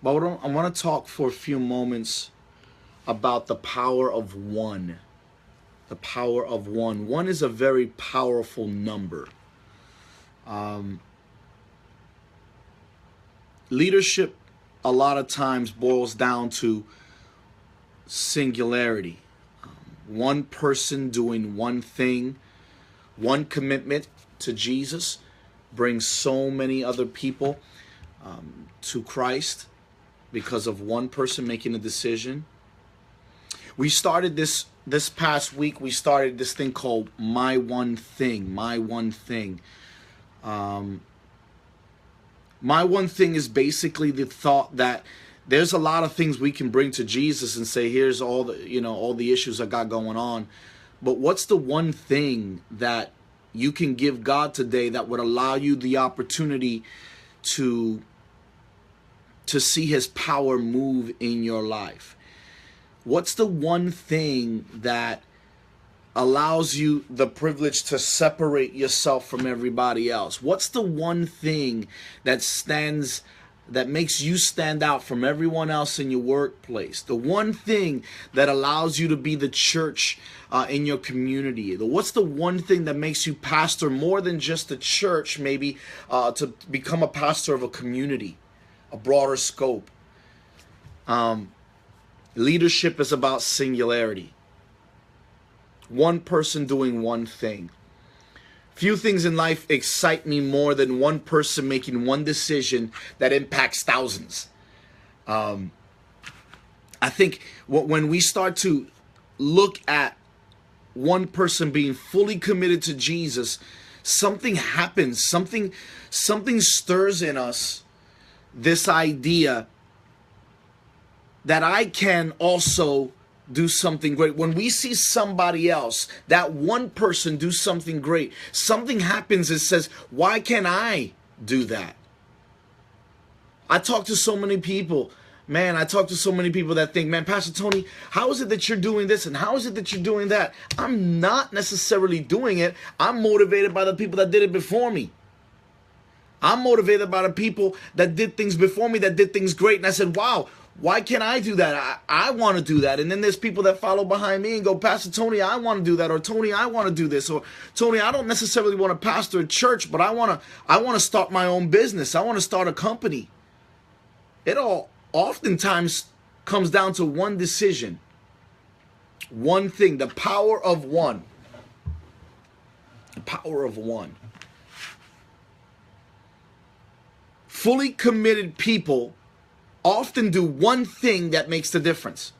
But I want to talk for a few moments about the power of one. The power of one. One is a very powerful number. Leadership a lot of times boils down to singularity. One person doing one thing, one commitment to Jesus brings so many other people to Christ because of one person making a decision. We started this past week. We started this thing called My One Thing. My One Thing. My One Thing is basically the thought that there's a lot of things we can bring to Jesus and say, here's all the issues I got going on. But what's the one thing that you can give God today that would allow you the opportunity to see his power move in your life? What's the one thing that allows you the privilege to separate yourself from everybody else? What's the one thing that makes you stand out from everyone else in your workplace? The one thing that allows you to be the church in your community? What's the one thing that makes you pastor more than just a church, maybe to become a pastor of a community, a broader scope? Leadership is about singularity. One person doing one thing. Few things in life excite me more than one person making one decision that impacts thousands. I think when we start to look at one person being fully committed to Jesus, something happens. Something stirs in us this idea that I can also do something great. When we see somebody else, that one person do something great, something happens that says, why can't I do that? I talk to so many people, that think, man, Pastor Tony, how is it that you're doing this and how is it that you're doing that? I'm not necessarily doing it. I'm motivated by the people that did it before me. I'm motivated by the people that did things before me, that did things great. And I said, wow, why can't I do that? I want to do that. And then there's people that follow behind me and go, Pastor Tony, I want to do that. Or Tony, I want to do this. Or Tony, I don't necessarily want to pastor a church, but I want to start my own business. I want to start a company. It all oftentimes comes down to one decision, one thing, the power of one. The power of one. Fully committed people often do one thing that makes the difference.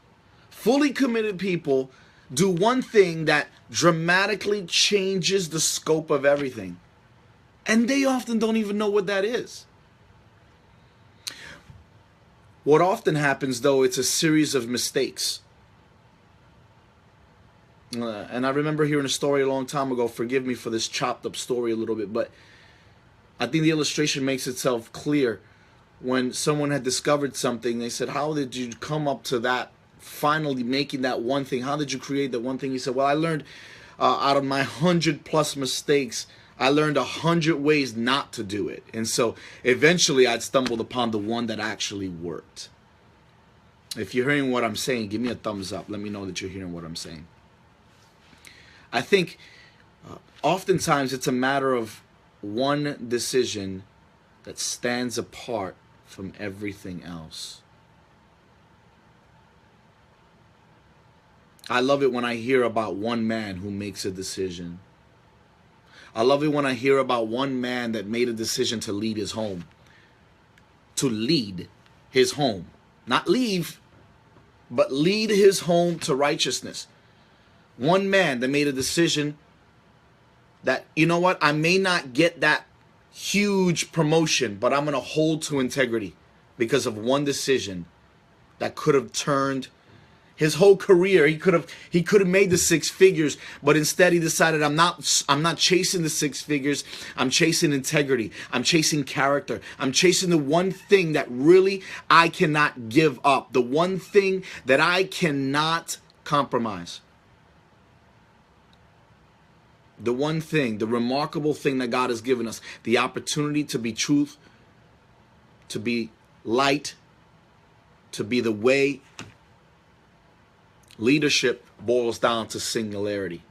Fully committed people do one thing that dramatically changes the scope of everything. And they often don't even know what that is. What often happens, though, it's a series of mistakes. And I remember hearing a story a long time ago. Forgive me for this chopped up story a little bit, but I think the illustration makes itself clear. When someone had discovered something, they said, how did you come up to that, finally making that one thing? How did you create that one thing? He said, well, I learned out of my 100+ mistakes, I learned 100 ways not to do it. And so eventually I'd stumbled upon the one that actually worked. If you're hearing what I'm saying, give me a thumbs up. Let me know that you're hearing what I'm saying. I think oftentimes it's a matter of one decision that stands apart from everything else. I love it when I hear about one man who makes a decision. I love it when I hear about one man that made a decision to lead his home. To lead his home. Not leave, but lead his home to righteousness. One man that made a decision that, you know what, I may not get that huge promotion, but I'm going to hold to integrity because of one decision that could have turned his whole career. He could have made the 6 figures, but instead he decided, I'm not chasing the 6 figures. I'm chasing integrity. I'm chasing character. I'm chasing the one thing that really I cannot give up. The one thing that I cannot compromise. The one thing, the remarkable thing that God has given us, the opportunity to be truth, to be light, to be the way leadership boils down to singularity.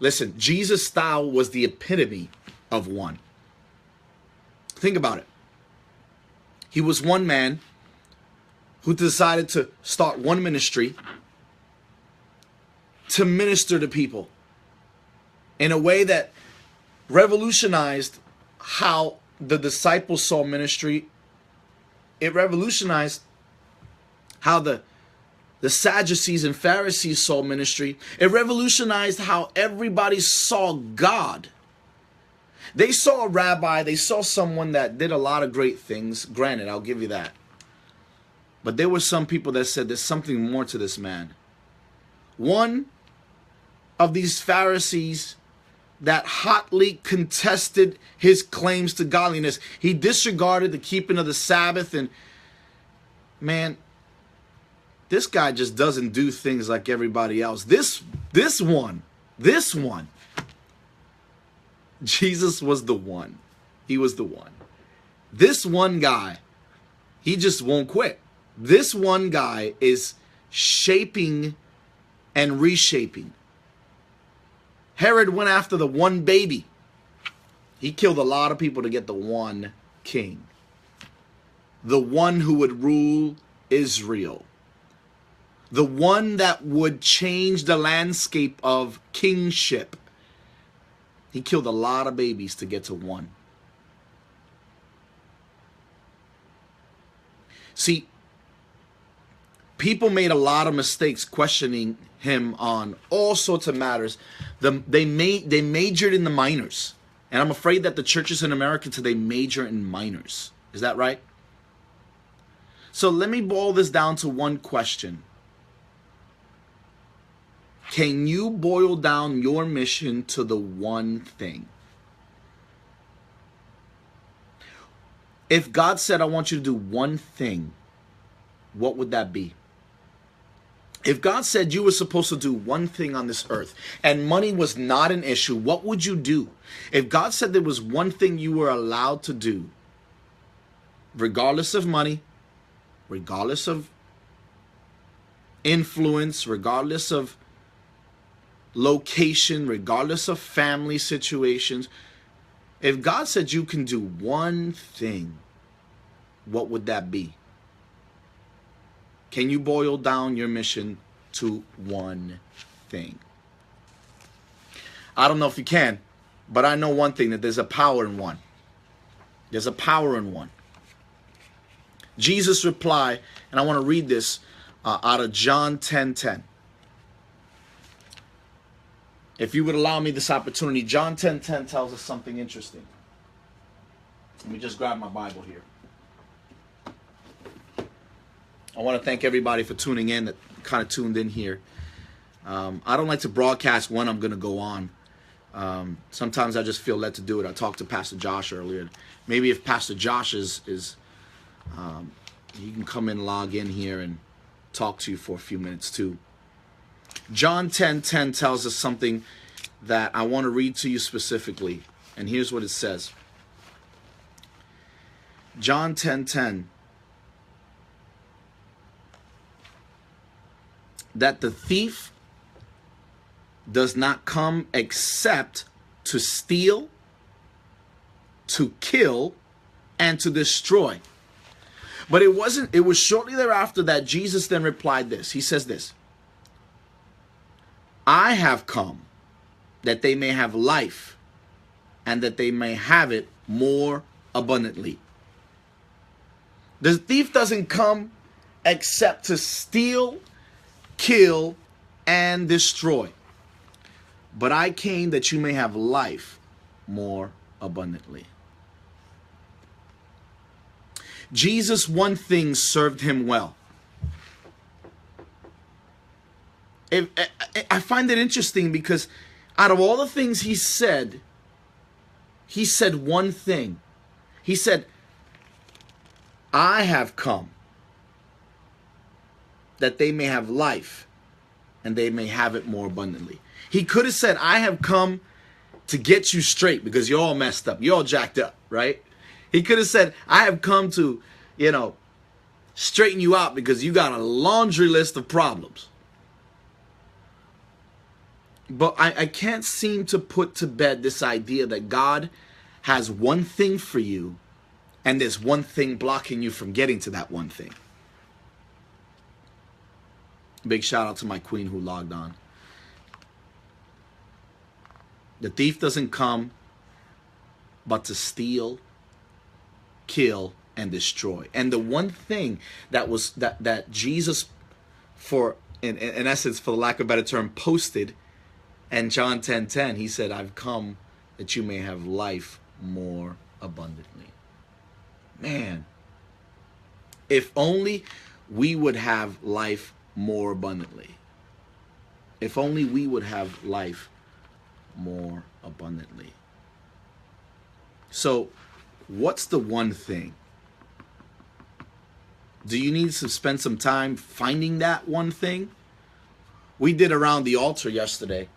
Listen, Jesus' style was the epitome of one. Think about it. He was one man who decided to start one ministry to minister to people in a way that revolutionized how the disciples saw ministry. It revolutionized how the Sadducees and Pharisees saw ministry. It revolutionized how everybody saw God. They saw a rabbi, they saw someone that did a lot of great things. Granted, I'll give you that. But there were some people that said there's something more to this man. One of these Pharisees that hotly contested his claims to godliness. He disregarded the keeping of the Sabbath, and man, this guy just doesn't do things like everybody else. This one, Jesus was the one. He was the one. This one guy, he just won't quit. This one guy is shaping and reshaping. Herod went after the one baby. He killed a lot of people to get the one king. The one who would rule Israel. The one that would change the landscape of kingship. He killed a lot of babies to get to one. See, people made a lot of mistakes questioning him on all sorts of matters. They majored in the minors. And I'm afraid that the churches in America today major in minors. Is that right? So let me boil this down to one question. Can you boil down your mission to the one thing? If God said, I want you to do one thing, what would that be? If God said you were supposed to do one thing on this earth and money was not an issue, what would you do? If God said there was one thing you were allowed to do, regardless of money, regardless of influence, regardless of location, regardless of family situations, if God said you can do one thing, what would that be? Can you boil down your mission to one thing? I don't know if you can, but I know one thing, that there's a power in one. There's a power in one. Jesus replied, and I want to read this out of John 10:10. If you would allow me this opportunity, John 10:10 tells us something interesting. Let me just grab my Bible here. I want to thank everybody for tuning in, that kind of tuned in here. I don't like to broadcast when I'm going to go on. Sometimes I just feel led to do it. I talked to Pastor Josh earlier. Maybe if Pastor Josh is he can come in, log in here, and talk to you for a few minutes too. John 10:10 tells us something that I want to read to you specifically. And here's what it says. John 10:10. That the thief does not come except to steal, to kill, and to destroy. But it was shortly thereafter that Jesus then replied this. He says this: I have come that they may have life, and that they may have it more abundantly. The thief doesn't come except to steal, kill, and destroy. But I came that you may have life more abundantly. Jesus, one thing served him well. I find it interesting because out of all the things he said one thing. He said, I have come that they may have life and they may have it more abundantly. He could have said, I have come to get you straight because you're all messed up. You're all jacked up, right? He could have said, I have come to, straighten you out because you got a laundry list of problems. But I can't seem to put to bed this idea that God has one thing for you and there's one thing blocking you from getting to that one thing. Big shout out to my queen who logged on. The thief doesn't come but to steal, kill, and destroy. And the one thing that was that Jesus, for in essence, for lack of a better term, posted in John 10:10, he said, I've come that you may have life more abundantly. Man, if only we would have life more abundantly. If only we would have life more abundantly. So, what's the one thing? Do you need to spend some time finding that one thing? We did around the altar yesterday.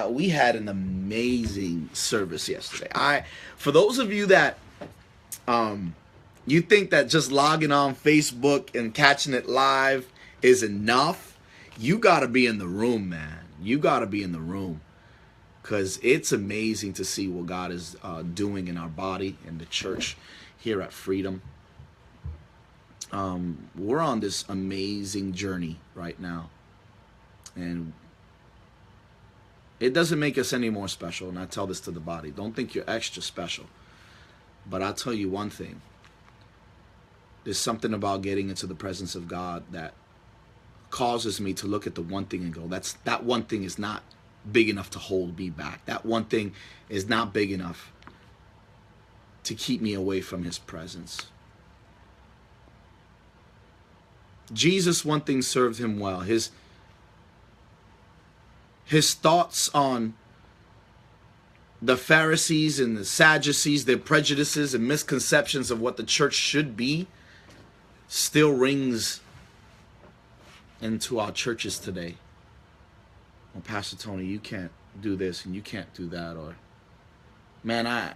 We had an amazing service yesterday. For those of you that you think that just logging on Facebook and catching it live is enough, you got to be in the room, man. You got to be in the room, because it's amazing to see what God is doing in our body and the church here at Freedom. We're on this amazing journey right now, and it doesn't make us any more special. And I tell this to the body: don't think you're extra special. But I'll tell you one thing: there's something about getting into the presence of God that causes me to look at the one thing and go, that one thing is not big enough to hold me back. That one thing is not big enough to keep me away from his presence. Jesus, one thing served him well. His thoughts on the Pharisees and the Sadducees, their prejudices and misconceptions of what the church should be, still rings into our churches today. Well, Pastor Tony, you can't do this and you can't do that. Or, man,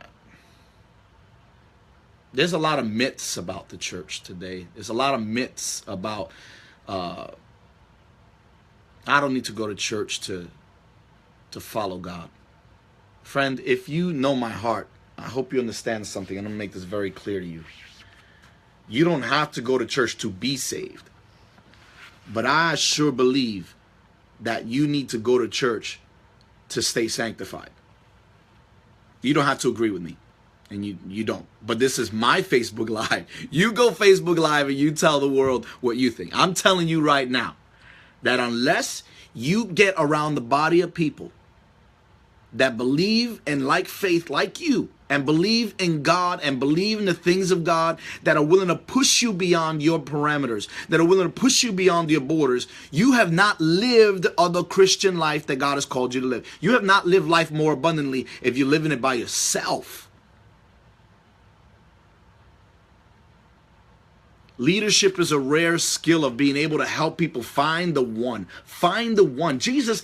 there's a lot of myths about the church today. There's a lot of myths about, I don't need to go to church to follow God. Friend, if you know my heart, I hope you understand something. I'm going to make this very clear to you. You don't have to go to church to be saved. But I sure believe that you need to go to church to stay sanctified. You don't have to agree with me. And you don't. But this is my Facebook Live. You go Facebook Live and you tell the world what you think. I'm telling you right now that unless you get around the body of people that believe and like faith like you, and believe in God and believe in the things of God, that are willing to push you beyond your parameters, that are willing to push you beyond your borders, you have not lived the Christian life that God has called you to live. You have not lived life more abundantly if you're living it by yourself. Leadership is a rare skill of being able to help people find the one. Find the one. Jesus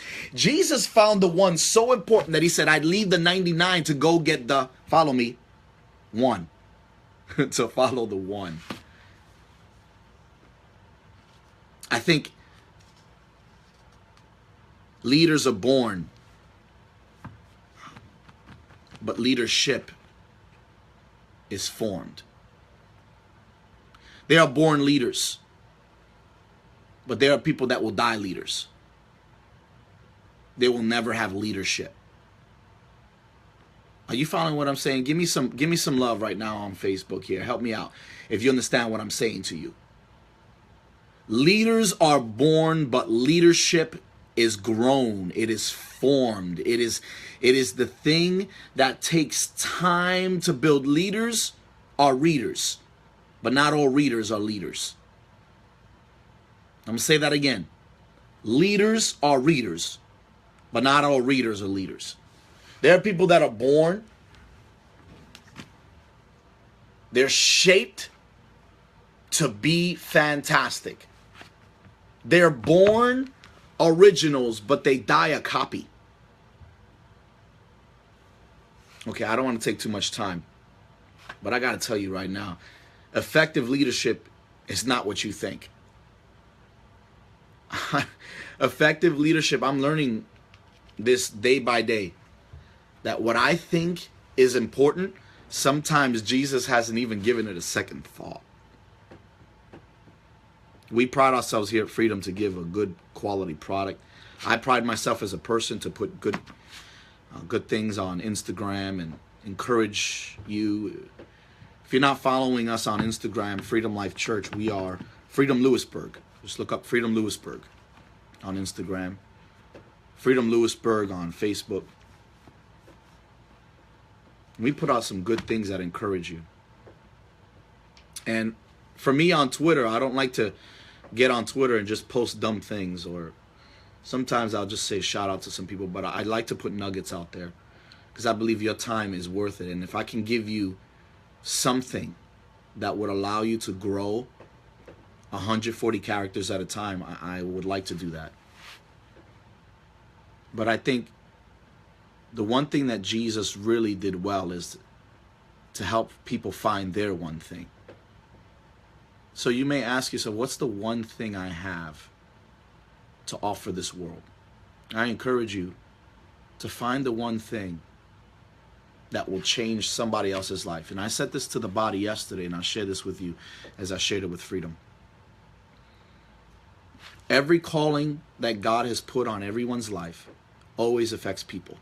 found the one so important that he said, I'd leave the 99 to go get the, follow me, one. To follow the one. I think leaders are born, but leadership is formed. They are born leaders, but there are people that will die leaders. They will never have leadership. Are you following what I'm saying? Give me some love right now on Facebook here. Help me out if you understand what I'm saying to you. Leaders are born, but leadership is grown. It is formed. It is the thing that takes time to build. Leaders are readers. But not all readers are leaders. I'm going to say that again. Leaders are readers, but not all readers are leaders. There are people that are born. They're shaped to be fantastic. They're born originals, but they die a copy. Okay, I don't want to take too much time, but I got to tell you right now. Effective leadership It's not what you think. Effective leadership, I'm learning this day by day, that what I think is important, sometimes Jesus hasn't even given it a second thought. We pride ourselves here at Freedom to give a good quality product. I pride myself as a person to put good things on Instagram and encourage you. If you're not following us on Instagram, Freedom Life Church, we are Freedom Lewisburg. Just look up Freedom Lewisburg on Instagram, Freedom Lewisburg on Facebook. We put out some good things that encourage you. And for me on Twitter, I don't like to get on Twitter and just post dumb things, or sometimes I'll just say shout out to some people, but I like to put nuggets out there because I believe your time is worth it. And if I can give you something that would allow you to grow 140 characters at a time, I would like to do that. But I think the one thing that Jesus really did well is to help people find their one thing. So you may ask yourself, what's the one thing I have to offer this world? I encourage you to find the one thing that will change somebody else's life. And I said this to the body yesterday, and I'll share this with you as I shared it with Freedom. Every calling that God has put on everyone's life always affects people.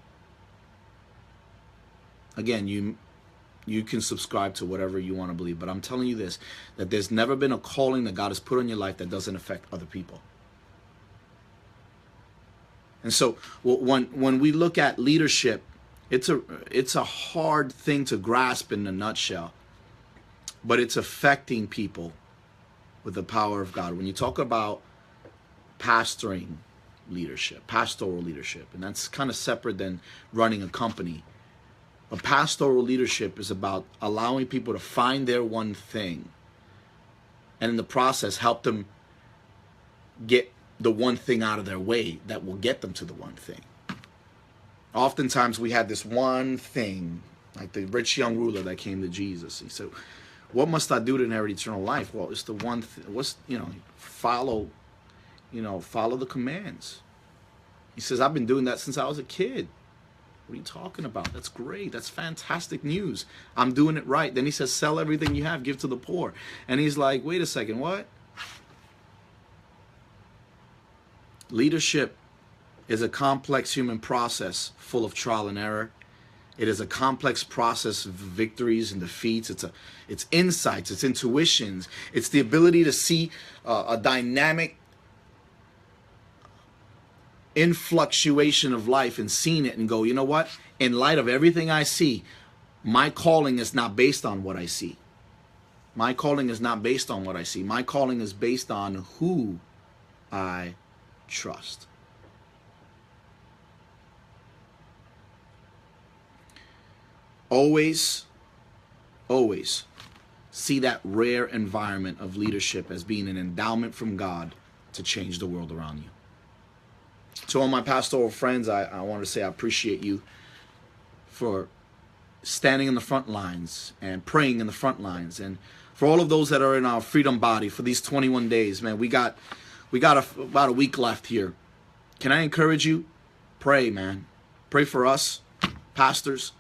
Again, you can subscribe to whatever you want to believe, but I'm telling you this, that there's never been a calling that God has put on your life that doesn't affect other people. And so when we look at leadership, it's a hard thing to grasp in a nutshell, but it's affecting people with the power of God. When you talk about pastoring leadership, pastoral leadership, and that's kind of separate than running a company. But pastoral leadership is about allowing people to find their one thing, and in the process help them get the one thing out of their way that will get them to the one thing. Oftentimes we had this one thing, like the rich young ruler that came to Jesus. He said, what must I do to inherit eternal life? Well, it's the one thing. Follow the commands. He says, I've been doing that since I was a kid. What are you talking about? That's great. That's fantastic news. I'm doing it right. Then he says, sell everything you have, give to the poor. And he's like, wait a second, what? Leadership is a complex human process full of trial and error. It is a complex process of victories and defeats. It's insights, it's intuitions. It's the ability to see a dynamic influctuation of life and seeing it and go, you know what? In light of everything I see, my calling is not based on what I see. My calling is not based on what I see. My calling is based on who I trust. Always see that rare environment of leadership as being an endowment from God to change the world around you. To all my pastoral friends, I want to say I appreciate you for standing in the front lines and praying in the front lines. And for all of those that are in our Freedom Body for these 21 days, man, we got about a week left here. Can I encourage you? Pray, man. Pray for us, pastors.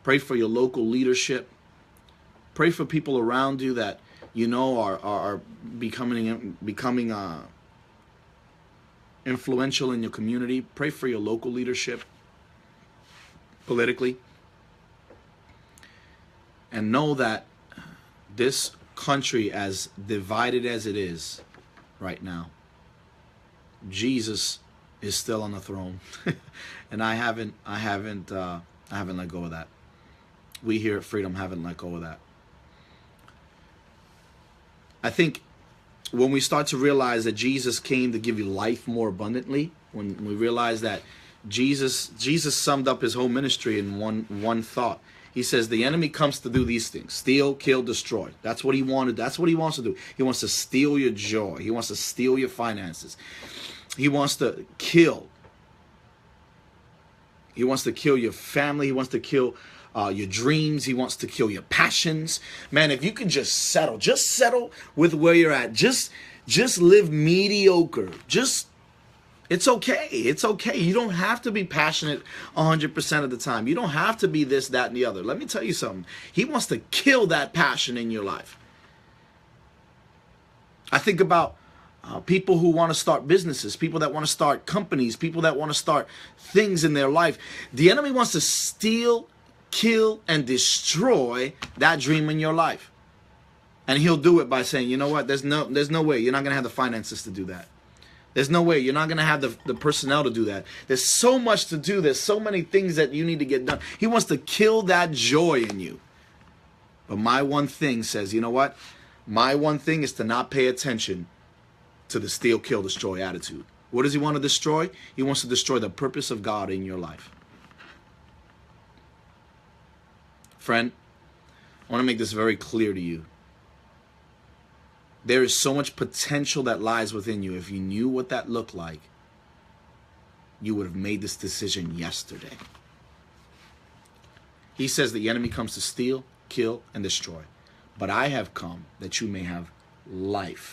Pray for your local leadership. Pray for people around you that you know are becoming influential in your community. Pray for your local leadership politically. And know that this country, as divided as it is right now, Jesus is still on the throne. And I haven't let go of that. We here at Freedom haven't let go of that. I think when we start to realize that Jesus came to give you life more abundantly, when we realize that Jesus summed up his whole ministry in one thought. He says the enemy comes to do these things: steal, kill, destroy. That's what he wanted. That's what he wants to do. He wants to steal your joy. He wants to steal your finances. He wants to kill. He wants to kill your family. He wants to kill your dreams. He wants to kill your passions. Man, if you can just settle with where you're at. Just live mediocre. It's okay. It's okay. You don't have to be passionate 100% of the time. You don't have to be this, that, and the other. Let me tell you something. He wants to kill that passion in your life. I think about people who want to start businesses, people that want to start companies, people that want to start things in their life. The enemy wants to steal, kill, and destroy that dream in your life. And he'll do it by saying, you know what, there's no way. You're not going to have the finances to do that. There's no way. You're not going to have the personnel to do that. There's so much to do. There's so many things that you need to get done. He wants to kill that joy in you. But my one thing says, you know what? My one thing is to not pay attention to the steal, kill, destroy attitude. What does he want to destroy? He wants to destroy the purpose of God in your life. Friend, I want to make this very clear to you. There is so much potential that lies within you. If you knew what that looked like, you would have made this decision yesterday. He says the enemy comes to steal, kill, and destroy. But I have come that you may have life